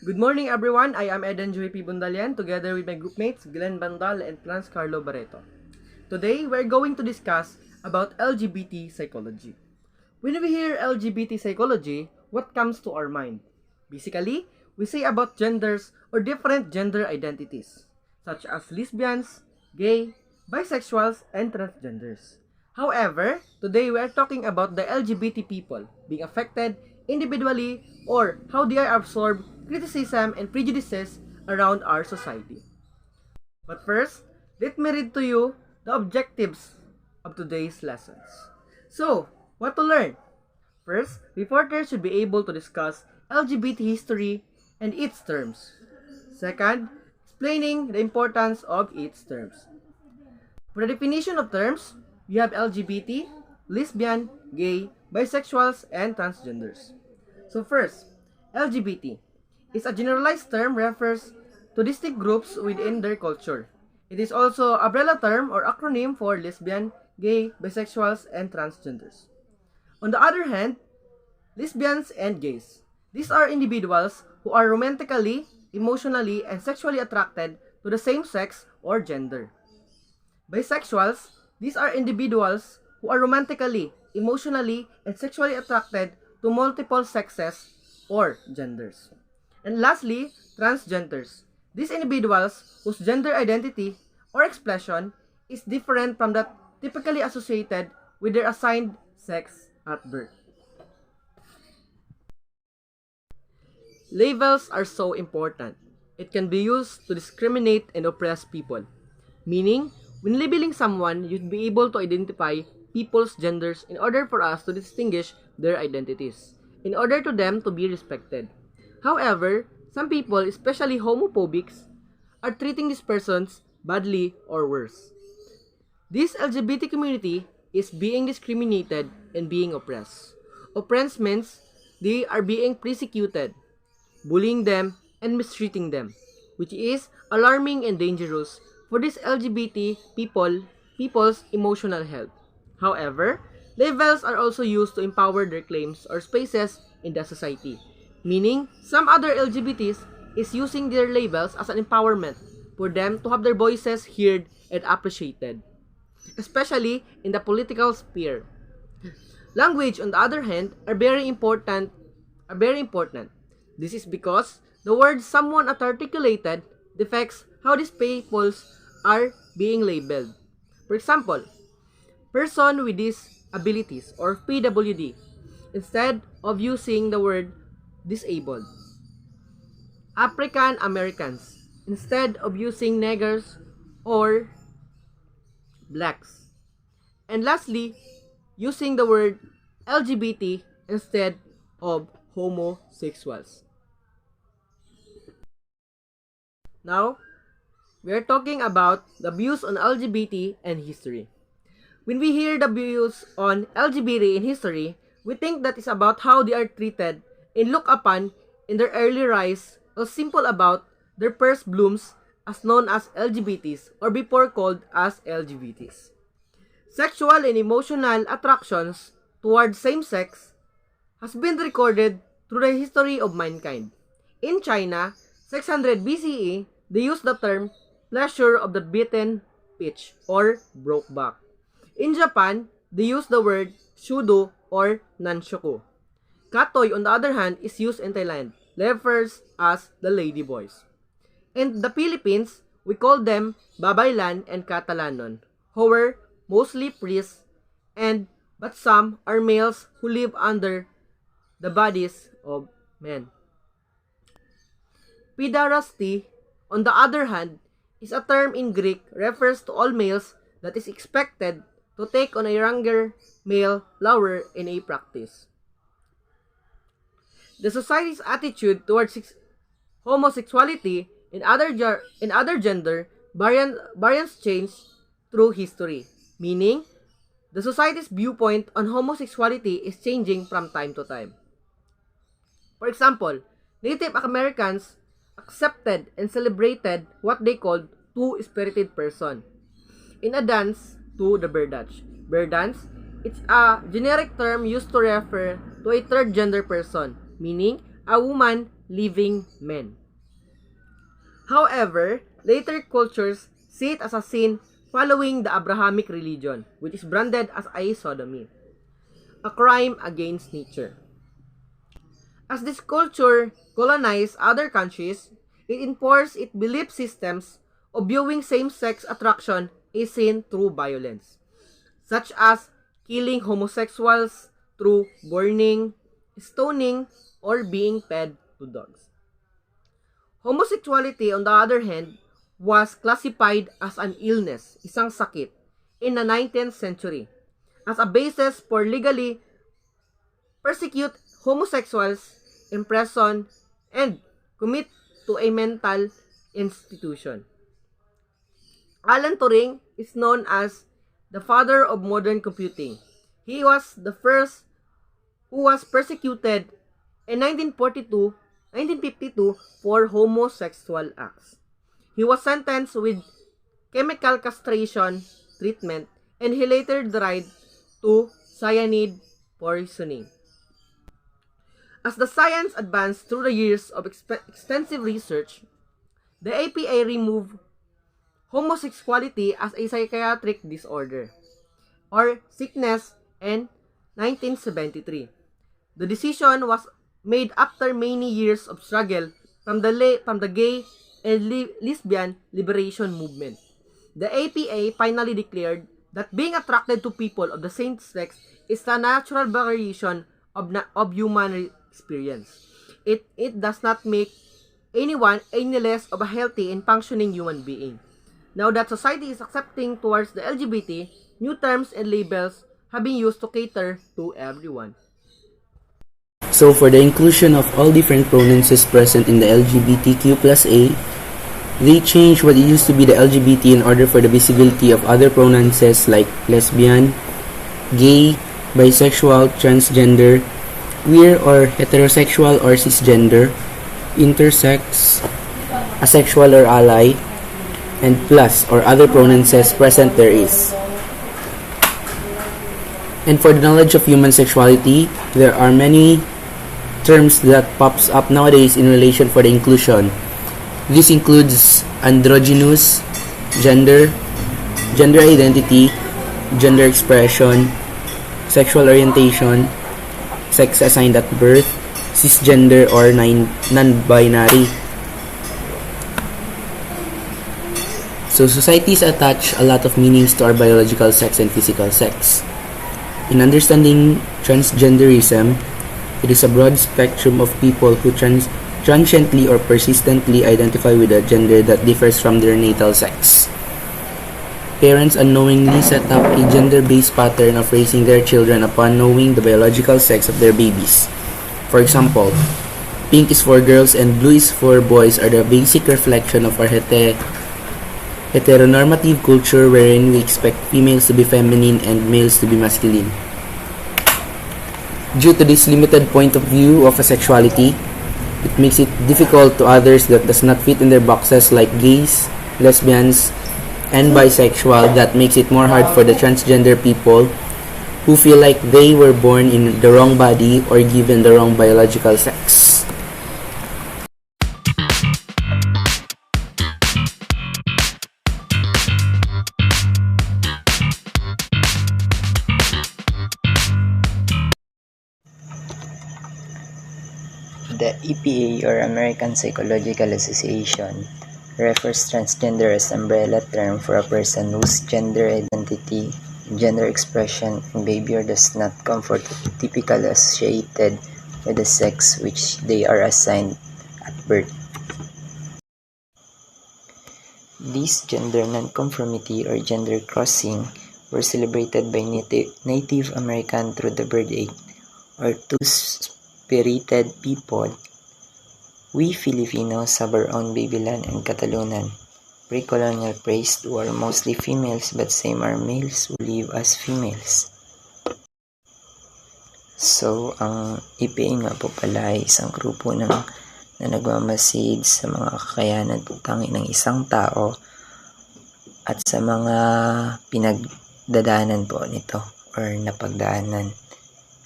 Good morning everyone, I am Eden Joy Bundalian together with my groupmates Glenn Bandal and Franz Carlo Barreto. Today, we're going to discuss about LGBT psychology. When we hear LGBT psychology, what comes to our mind? Basically, we say about genders or different gender identities, such as lesbians, gay, bisexuals, and transgenders. However, today we are talking about the LGBT people being affected individually or how they are absorbed criticism and prejudices around our society. But first, let me read to you the objectives of today's lessons. So, what to learn? First, reporters should be able to discuss LGBT history and its terms. Second, explaining the importance of its terms. For the definition of terms, we have LGBT, lesbian, gay, bisexuals, and transgenders. So first, LGBT is a generalized term refers to distinct groups within their culture. It is also an umbrella term or acronym for lesbian, gay, bisexuals, and transgenders. On the other hand, lesbians and gays. These are individuals who are romantically, emotionally, and sexually attracted to the same sex or gender. Bisexuals, these are individuals who are romantically, emotionally, and sexually attracted to multiple sexes or genders. And lastly, transgenders. These individuals whose gender identity or expression is different from that typically associated with their assigned sex at birth. Labels are so important. It can be used to discriminate and oppress people. Meaning, when labeling someone, you'd be able to identify people's genders in order for us to distinguish their identities, in order to them to be respected. However, some people, especially homophobics, are treating these persons badly or worse. This LGBT community is being discriminated and being oppressed. Oppressed means they are being persecuted, bullying them, and mistreating them, which is alarming and dangerous for these LGBT people's emotional health. However, labels are also used to empower their claims or spaces in the society, meaning some other LGBTs is using their labels as an empowerment for them to have their voices heard and appreciated, especially in the political sphere. Language, on the other hand, are very important. This is because the words someone articulated defects how these peoples are being labeled. For example, person with disabilities or PWD instead of using the word disabled. African Americans instead of using niggers or blacks. And lastly, using the word LGBT instead of homosexuals. Now, we are talking about the views on LGBT and history. When we hear the views on LGBT in history, we think that is about how they are treated and looked upon in their early rise or simple about their first blooms as known as LGBTs or before called as LGBTs. Sexual and emotional attractions towards same sex has been recorded through the history of mankind. In China, 600 BCE, they used the term pleasure of the beaten pitch or broke back. In Japan, they use the word shudo or nanshoku. Katoy, on the other hand, is used in Thailand, refers as the lady boys. In the Philippines, we call them babaylan and katalanon, who were mostly priests, but some are males who live under the bodies of men. Pederasty, on the other hand, is a term in Greek refers to all males that is expected to take on a younger male lover in a practice. The society's attitude towards homosexuality in other gender variants change through history, meaning the society's viewpoint on homosexuality is changing from time to time. For example, Native Americans accepted and celebrated what they called two-spirited person in a dance to the bear dance. Bear dance, it's a generic term used to refer to a third gender person, meaning a woman living men. However, later cultures see it as a sin following the Abrahamic religion, which is branded as a sodomy, a crime against nature. As this culture colonized other countries, it enforced its belief systems of viewing same-sex attraction a sin through violence, such as killing homosexuals through burning, stoning, or being fed to dogs. Homosexuality, on the other hand, was classified as an illness, isang sakit, in the 19th century, as a basis for legally persecute homosexuals, imprison, and commit to a mental institution. Alan Turing is known as the father of modern computing. He was the first who was persecuted in 1952 for homosexual acts. He was sentenced with chemical castration treatment and he later died to cyanide poisoning. As the science advanced through the years of extensive research, the APA removed homosexuality as a psychiatric disorder or sickness in 1973. The decision was made after many years of struggle from the gay and lesbian liberation movement. The APA finally declared that being attracted to people of the same sex is a natural variation of human experience. It does not make anyone any less of a healthy and functioning human being. Now that society is accepting towards the LGBT, new terms and labels have been used to cater to everyone. So for the inclusion of all different pronouns present in the LGBTQ plus A, they changed what used to be the LGBT in order for the visibility of other pronouns like lesbian, gay, bisexual, transgender, queer or heterosexual or cisgender, intersex, asexual or ally, and plus or other pronouns present there is. And for the knowledge of human sexuality, there are many terms that pops up nowadays in relation for the inclusion. This includes androgynous, gender identity, gender expression, sexual orientation, sex assigned at birth, cisgender or non-binary. So societies attach a lot of meanings to our biological sex and physical sex. In understanding transgenderism, it is a broad spectrum of people who transiently or persistently identify with a gender that differs from their natal sex. Parents unknowingly set up a gender-based pattern of raising their children upon knowing the biological sex of their babies. For example, pink is for girls and blue is for boys are the basic reflection of our heteronormative culture wherein we expect females to be feminine and males to be masculine. Due to this limited point of view of a sexuality, it makes it difficult to others that does not fit in their boxes like gays, lesbians, and bisexual. That makes it more hard for the transgender people who feel like they were born in the wrong body or given the wrong biological sex. The EPA or American Psychological Association refers transgender as umbrella term for a person whose gender identity, gender expression, and behavior does not conform to typically associated with the sex which they are assigned at birth. This gender nonconformity or gender crossing were celebrated by Native American through the Bird Act or Two-Spirited People. We Filipinos have our own Babyland and Catalunan, pre-colonial praised who are mostly females but same are males who live as females. So, ang EPA nga po pala ay isang grupo na nagmamasid sa mga kakayanan tangi ng isang tao at sa mga pinagdadaanan po nito or napagdaanan.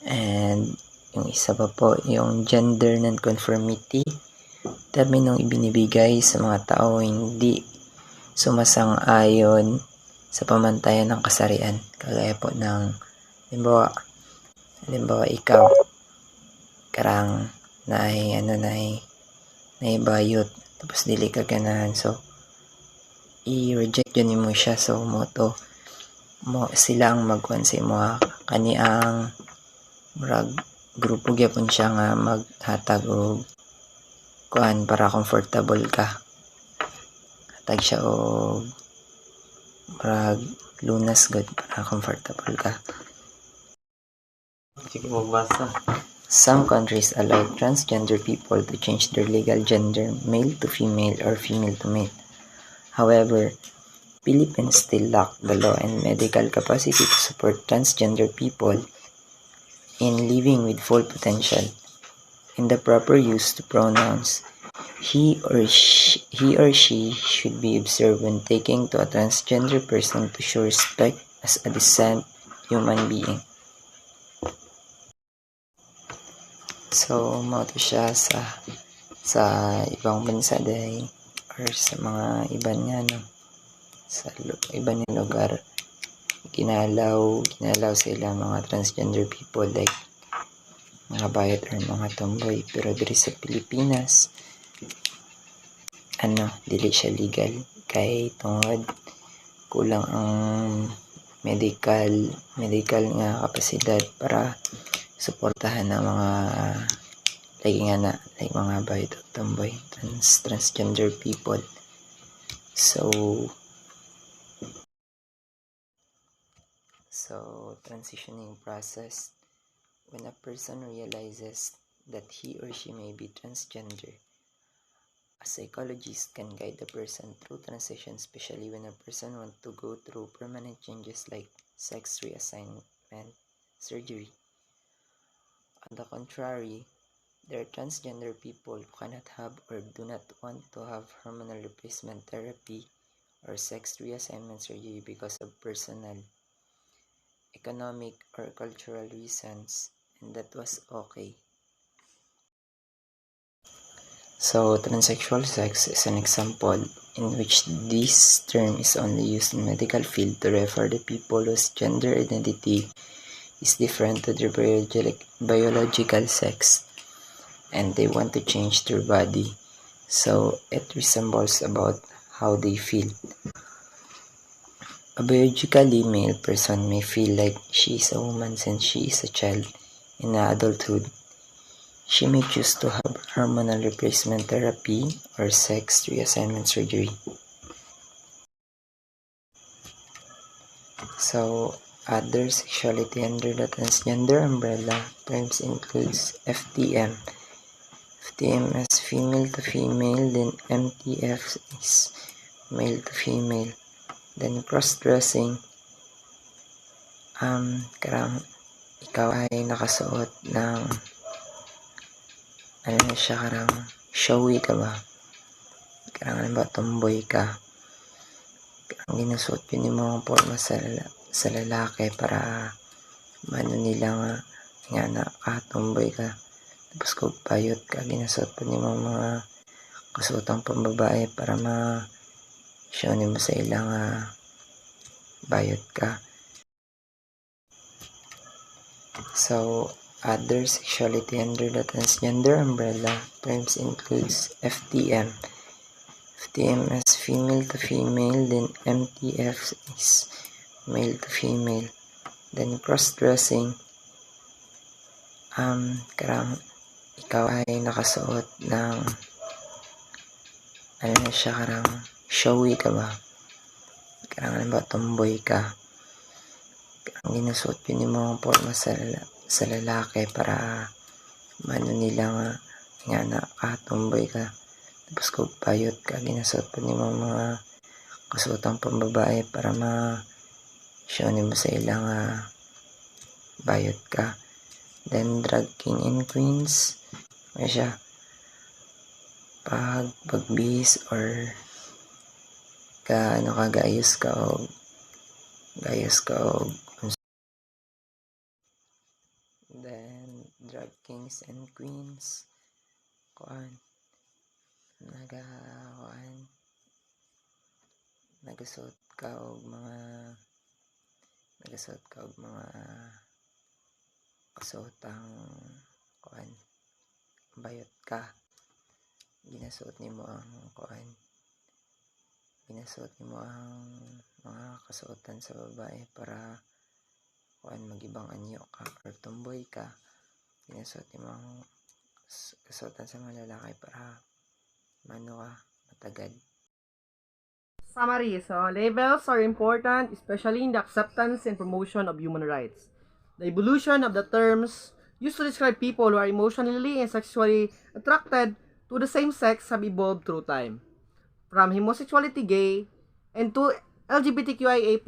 And Yung isa pa po, yung gender non-conformity, terminong ibinibigay sa mga tao hindi sumasang-ayon sa pamantayan ng kasarian. Kagaya po ng, halimbawa ikaw, karang naibayot, tapos dili ka ganahan. So, i-reject yun mo siya. So, mo sila ang magkuhan sa imo kani ang murag grupo gyapon siya nga maghatag og kuan para comfortable ka. Hatag siya og murag lunas gud para comfortable ka. Sige, magbasa. Some countries allow transgender people to change their legal gender male to female or female to male. However, Philippines still lack the law and medical capacity to support transgender people in living with full potential. In the proper use of pronouns, he or she should be observed when taking to a transgender person to show respect as a decent human being. So, mao to siya sa ibang bansa day or sa mga iban nga sa iban nga lugar kinalaw sila mga transgender people like mga bayot or mga tomboy, pero diri sa Pilipinas dili siya legal kay tungod kulang ang medical nga kapasidad para suportahan ng mga mga bayot o tomboy transgender people. So transitioning process, when a person realizes that he or she may be transgender, a psychologist can guide the person through transition, especially when a person wants to go through permanent changes like sex reassignment surgery. On the contrary, there are transgender people who cannot have or do not want to have hormonal replacement therapy or sex reassignment surgery because of personal, economic, or cultural reasons, and that was okay. So, transsexual sex is an example in which this term is only used in medical field to refer to people whose gender identity is different to their biological sex and they want to change their body, so it resembles about how they feel. A biologically male person may feel like she is a woman since she is a child. In adulthood, she may choose to have hormonal replacement therapy or sex reassignment surgery. So, other sexuality under the transgender umbrella terms includes FTM. FTM is female to female, then MTF is male to female. Then cross-dressing, karang ikaw ay nakasuot ng karang showy ka ba? Karang tomboy ka. Karang ginasuot yun yung mga forma sa lalaki para nila nga tomboy ka. Tapos kung payot ka, ginasuot po yung mga kasuotang pambabae para show mo sa ilang bayot ka. So, other sexuality under the transgender umbrella terms includes FTM. FTM is female to female, then MTF is male to female. Then cross-dressing, karang ikaw ay nakasuot ng karang showy ka ba? Karang tomboy ka. Karang ginasuot yun yung mga forma sa lalaki para nila nga tomboy ka. Tapos kung payot ka, ginasuot po yung mga kasuotang pambabae para show mo sa ilang bayot ka. Then drag king and queens, siya pagbihis or gayos ka o then drag kings and queens, nagasuot ka og mga kasuotang bayot ka. Ginasuot nimo ang mga kasuotan sa babae para magibang anyo ka or tomboy ka. Ginasuot nimo ang kasuotan sa mga lalaki para matagad. Summary. So, labels are important, especially in the acceptance and promotion of human rights. The evolution of the terms used to describe people who are emotionally and sexually attracted to the same sex have evolved through time. From homosexuality, gay, and to LGBTQIA+,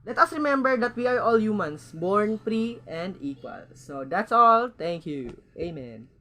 let us remember that we are all humans, born free and equal. So that's all. Thank you. Amen.